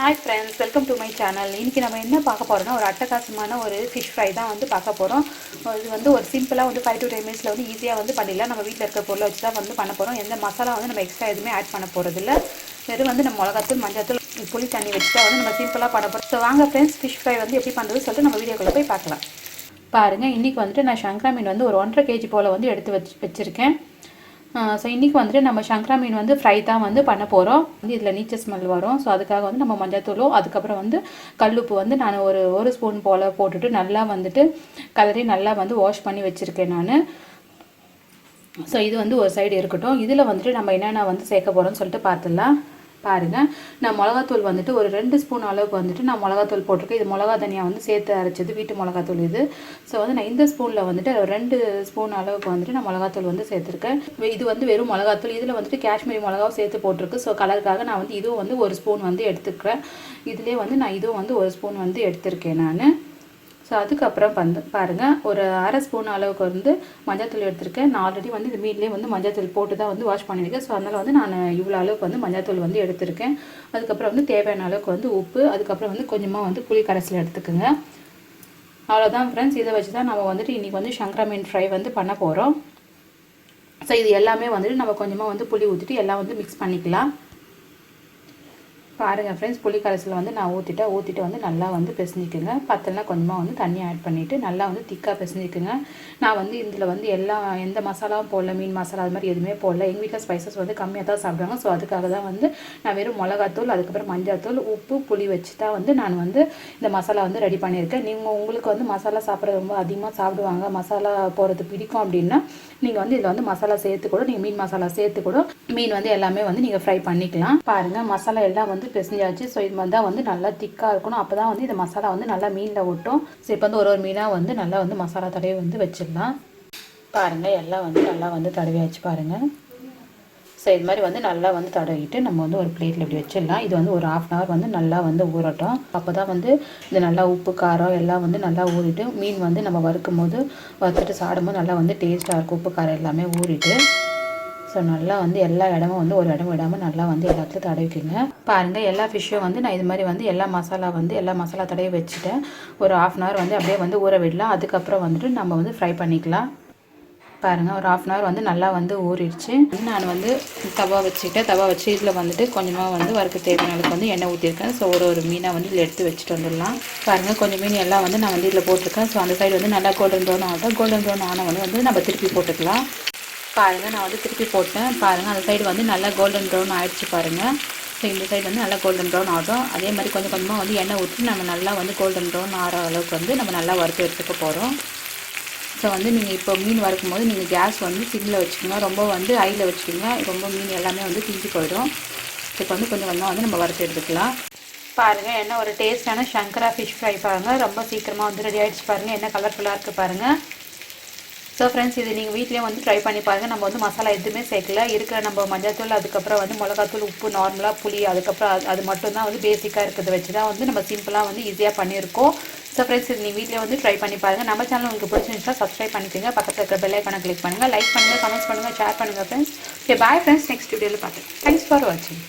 Hi friends, welcome to my channel. இன்றைக்கி நம்ம என்ன பார்க்க போகிறோம்னா ஒரு அட்டகாசமான ஒரு ஃபிஷ் ஃப்ரை தான் வந்து பார்க்க போகிறோம். இது வந்து ஒரு சிம்பிளாக வந்து 5 to 10 மினிட்ஸில் வந்து ஈஸியாக வந்து பண்ணிடலாம். நம்ம வீட்டில் இருக்க பொருளை வச்சு தான் வந்து பண்ண போகிறோம். எந்த மசாலா வந்து நம்ம எக்ஸ்ட்ரா எதுவுமே ஆட் பண்ண போகிறதில்ல. வெறும் வந்து நம்ம மிளகாத்தூள், மஞ்சள்தூள், புளி தண்ணி வச்சு தான் வந்து நம்ம சிம்பிளாக பண்ண போகிறோம். ஸோ வாங்க ஃப்ரெண்ட்ஸ், ஃபிஷ் ஃப்ரை வந்து எப்படி பண்ணுறது சொல்லிட்டு நம்ம வீடியோக்குள்ளே போய் பார்க்கலாம். பாருங்கள், இன்றைக்கி வந்துட்டு நான் சங்கரா மீன் வந்து ஒரு 1.5 kg போல் வந்து எடுத்து வச்சுருக்கேன். ஸோ இன்றைக்கி வந்துட்டு நம்ம சங்கரா மீன் வந்து ஃப்ரை தான் வந்து பண்ண போகிறோம். வந்து இதில் நீச்சல் ஸ்மெல் வரும். ஸோ அதுக்காக வந்து நம்ம மஞ்சத்தூளும் அதுக்கப்புறம் வந்து கல்லுப்பு வந்து நான் ஒரு ஸ்பூன் போல் போட்டுட்டு நல்லா வந்துட்டு கலரி நல்லா வந்து வாஷ் பண்ணி வச்சுருக்கேன் நான். ஸோ இது வந்து ஒரு சைடு இருக்கட்டும். இதில் வந்துட்டு நம்ம என்னென்ன வந்து சேர்க்க போகிறோம்னு சொல்லிட்டு பார்த்துடலாம். பாருங்கள், நான் மிளகாத்தூள் வந்துட்டு ஒரு 2 ஸ்பூன் அளவுக்கு வந்துட்டு நான் மிளகாத்தூள் போட்டிருக்கேன். இது மிளகா தனியாக வந்து சேர்த்து அரைச்சது வீட்டு மிளகாத்தூள் இது. ஸோ வந்து நான் இந்த ஸ்பூனில் வந்துட்டு 2 ஸ்பூன் அளவுக்கு வந்துட்டு நான் மிளகாத்தூள் வந்து சேர்த்துருக்கேன். இது வந்து வெறும் மிளகாத்தூள். இதில் வந்துட்டு காஷ்மீரி மிளகாவும் சேர்த்து போட்டிருக்கு. ஸோ கலருக்காக நான் வந்து இதுவும் வந்து 1 ஸ்பூன் வந்து எடுத்துக்கிறேன். இதிலே வந்து நான் இதுவும் வந்து 1 ஸ்பூன் வந்து எடுத்திருக்கேன் நான். ஸோ அதுக்கப்புறம் வந்து பாருங்கள், ஒரு அரை ஸ்பூன் அளவுக்கு வந்து மஞ்சள்தூள் எடுத்திருக்கேன். நான் ஆல்ரெடி வந்து இந்த மீன்லேயே வந்து மஞ்சள்தூள் போட்டு தான் வந்து வாஷ் பண்ணியிருக்கேன். ஸோ அதனால் வந்து நான் இவ்வளோ அளவுக்கு வந்து மஞ்சள்தூள் வந்து எடுத்திருக்கேன். அதுக்கப்புறம் வந்து தேவையான அளவுக்கு வந்து உப்பு, அதுக்கப்புறம் வந்து கொஞ்சமாக வந்து புளி கரைசல் எடுத்துக்கோங்க. அவ்வளோதான் ஃப்ரெண்ட்ஸ். இதை வச்சு தான் நம்ம வந்துட்டு இன்றைக்கி வந்து சங்கரா மீன் ஃப்ரை வந்து பண்ண போகிறோம். ஸோ இது எல்லாமே வந்துட்டு நம்ம கொஞ்சமாக வந்து புளி ஊற்றிட்டு எல்லாம் வந்து மிக்ஸ் பண்ணிக்கலாம். பாருங்கள் ஃப்ரெண்ட்ஸ், புளி கரைசல் வந்து நான் ஊற்றிட்டு வந்து நல்லா வந்து பிசைஞ்சிக்குங்க. பத்தலைனா கொஞ்சமாக வந்து தண்ணி ஆட் பண்ணிவிட்டு நல்லா வந்து திக்காக பிசைஞ்சிக்குங்க. நான் வந்து இதில் வந்து எந்த மசாலாவும் போடல, மீன் மசாலா அது மாதிரி எதுவுமே போடல. எங்கள் வீட்டில் ஸ்பைசஸ் வந்து கம்மியாக தான் சாப்பிடுவாங்க. ஸோ அதுக்காக தான் வந்து நான் வெறும் மிளகாத்தூள், அதுக்கப்புறம் மஞ்சள்தூள், உப்பு, புளி வச்சு தான் வந்து நான் வந்து இந்த மசாலா வந்து ரெடி பண்ணியிருக்கேன். உங்களுக்கு வந்து மசாலா சாப்பிட்றது ரொம்ப அதிகமாக சாப்பிடுவாங்க, மசாலா போடுறது பிடிக்கும் அப்படின்னா நீங்கள் வந்து இதில் வந்து மசாலா சேர்த்து கூட நீங்கள் மீன் மசாலா சேர்த்து கூட மீன் வந்து எல்லாமே வந்து நீங்கள் ஃப்ரை பண்ணிக்கலாம். பாருங்கள், மசாலா எல்லாம் வந்து பிசைஞ்சாச்சு. ஸோ இது மாதிரி தான் வந்து நல்லா திக்காக இருக்கணும். அப்போ தான் வந்து இந்த மசாலா வந்து நல்லா மீனில் ஒட்டும். ஸோ இப்போ வந்து ஒரு மீனாக வந்து நல்லா வந்து மசாலா தடவை வந்து வச்சிடலாம். பாருங்கள், எல்லாம் வந்து நல்லா வந்து தடவியாச்சு பாருங்கள். ஸோ இது மாதிரி வந்து நல்லா வந்து தடவிட்டு நம்ம வந்து ஒரு பிளேட்டில் இப்படி வச்சிடலாம். இது வந்து ஒரு 1/2 hour வந்து நல்லா வந்து ஊறட்டும். அப்போ தான் வந்து இது நல்லா உப்பு காரம் எல்லாம் வந்து நல்லா ஊறிட்டு மீன் வந்து நம்ம வறுத்துட்டு சாப்பிடும்போது நல்லா வந்து டேஸ்ட்டாக இருக்கும். உப்பு காரம் எல்லாமே ஊறிட்டு ஸோ நல்லா வந்து எல்லா இடமும் வந்து ஒரு இடம் விடாமல் நல்லா வந்து எல்லாத்துலையும் தடவிக்குங்க. பாருங்கள், எல்லா ஃபிஷ்ஷும் வந்து நான் இது மாதிரி வந்து எல்லா மசாலா தடவி வச்சுட்டேன். ஒரு 1/2 hour வந்து அப்படியே வந்து ஊற விடலாம். அதுக்கப்புறம் வந்துட்டு நம்ம வந்து ஃப்ரை பண்ணிக்கலாம். பாருங்கள், ஒரு 1/2 hour வந்து நல்லா வந்து ஊறிடுச்சு. நான் வந்து தவா வச்சு இதில் வந்துட்டு கொஞ்சமாக வந்து வறுக்க தேவையான அளவுக்கு வந்து எண்ணெய் ஊற்றிருக்கேன். ஸோ ஒரு மீனாக வந்து இதில் எடுத்து வச்சுட்டு வந்துடலாம். பாருங்கள், கொஞ்சம் மீன் எல்லாம் வந்து நான் வந்து இதில் போட்டிருக்கேன். ஸோ அந்த சைடு வந்து நல்லா கோல்டன் ப்ரௌன் ஆகட்டும். கோல்டன் ப்ரௌன் ஆன வந்து நம்ம திருப்பி போட்டுக்கலாம். பாருங்கள், நான் வந்து திருப்பி போட்டேன். பாருங்கள், அந்த சைடு வந்து நல்லா கோல்டன் ப்ரௌன் ஆகிடுச்சு பாருங்கள். ஸோ இந்த சைடு வந்து நல்லா கோல்டன் ப்ரௌன் ஆகும். அதே மாதிரி கொஞ்சம் கொஞ்சமாக வந்து எண்ணெய் ஊற்றி நம்ம நல்லா வந்து கோல்டன் ப்ரௌன் ஆகிற அளவுக்கு வந்து நம்ம நல்லா வறுத்து எடுத்துக்க போகிறோம். ஸோ வந்து நீங்கள் இப்போ மீன் வறுக்கும் போது நீங்கள் கேஸ் வந்து சிம்மில் வச்சுக்கோங்க. ரொம்ப வந்து ஹையில் வச்சுக்கோங்க. ரொம்ப மீன் எல்லாமே வந்து தீஞ்சு போயிடும். இப்போ வந்து கொஞ்சம் கொஞ்சமாக வந்து நம்ம வறுத்து எடுத்துக்கலாம். பாருங்கள், என்ன ஒரு டேஸ்டான சங்கரா ஃபிஷ் ஃப்ரை பாருங்கள். ரொம்ப சீக்கிரமாக வந்து ரெடி ஆகிடுச்சு பாருங்கள். என்ன கலர்ஃபுல்லாக இருக்குது பாருங்கள். ஸோ ஃப்ரெண்ட்ஸ், இது நீங்கள் வீட்லேயே வந்து ட்ரை பண்ணி பாருங்கள். நம்ம வந்து மசாலா எதுவுமே சேர்க்கல. இருக்கிற நம்ம மஞ்சள்தூள், அதுக்கப்புறம் வந்து மிளகாத்தூள், உப்பு, நார்மலாக புளி, அதுக்கப்புறம் அது மட்டும்தான் வந்து பேசிக்காக இருக்கிறத வச்சு தான் வந்து நம்ம சிம்பிளாக வந்து ஈஸியாக பண்ணியிருக்கோம். ஸோ ஃப்ரெண்ட்ஸ், இது நீங்கள் வீட்டிலே வந்து ட்ரை பண்ணி பாருங்கள். நம்ம சேனல் உங்களுக்கு பிடிச்சிருந்துச்சுன்னா சப்ஸ்கிரைப் பண்ணிக்கோங்க. பக்கத்தில் இருக்கிற பெல் ஐக்கானை கிளிக் பண்ணுங்கள். லைக் பண்ணுங்கள், கமெண்ட்ஸ் பண்ணுங்கள், ஷேர் பண்ணுங்கள் friends. Okay, bye friends. Next வீடியோவில் பார்த்துக்கலாம். தேங்க்ஸ் ஃபார் வாட்சிங்.